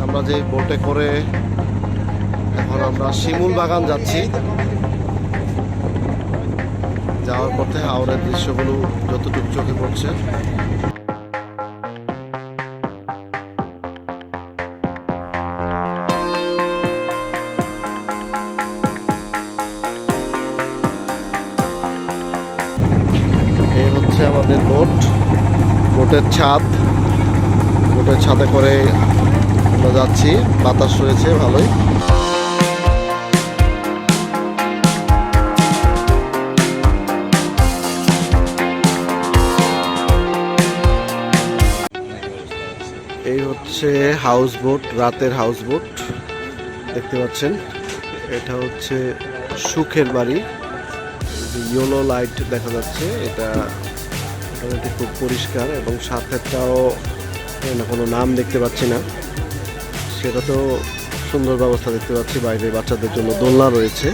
আমরা যে বোটে করে এখন আমরা শিমুল বাগান যাচ্ছি। যাওয়ার পথে হাওরের দৃশ্যগুলো যতটুকু চোখে পড়ছে। এই হচ্ছে আমাদের বোটের ছাদ। বোটের ছাদে করে আমরা যাচ্ছি, বাতাস রয়েছে ভালোই। এই হচ্ছে হাউস বোট, রাতের হাউস বোট দেখতে পাচ্ছেন। এটা হচ্ছে সুখের বাড়ি, ইয়েলো লাইট দেখা যাচ্ছে। এটা মোটামুটি খুব পরিষ্কার এবং সাথেটাও কোনো নাম দেখতে পাচ্ছি না, সেটা তো সুন্দর ব্যবস্থা দেখতে পাচ্ছি। বাইরে বাচ্চাদের জন্য দোলনা রয়েছে।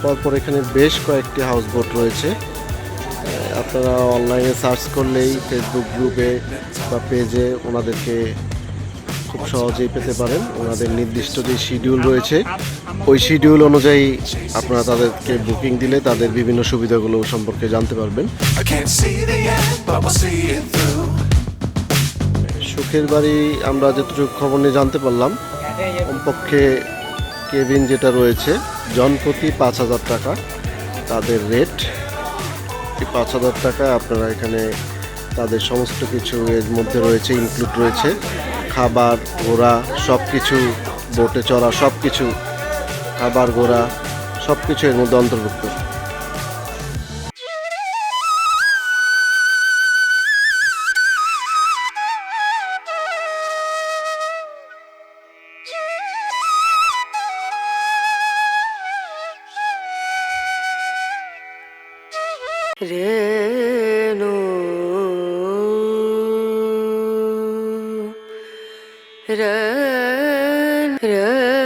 পরপর এখানে বেশ কয়েকটি হাউস বোট রয়েছে। আপনারা অনলাইনে সার্চ করলেই ফেসবুক গ্রুপে বা পেজে ওনাদেরকে খুব সহজেই পেতে পারেন। ওনাদের নির্দিষ্ট যে শিডিউল রয়েছে ওই শিডিউল অনুযায়ী আপনারা তাদেরকে বুকিং দিলে তাদের বিভিন্ন সুবিধাগুলো সম্পর্কে জানতে পারবেন। সুখের বাড়ি আমরা যতটুকু খবর নিয়ে জানতে পারলাম, কমপক্ষে কেবিন যেটা রয়েছে জনপ্রতি ৫,০০০ টাকা তাদের রেট। এই ৫,০০০ টাকা আপনারা এখানে তাদের সমস্ত কিছু এর মধ্যে রয়েছে, ইনক্লুড রয়েছে খাবার, ঘোরা, সব কিছু, বোটে চড়া সব কিছু, খাবার, ঘোরা সব কিছু এর মধ্যে অন্তর্ভুক্ত। রেনু রে রে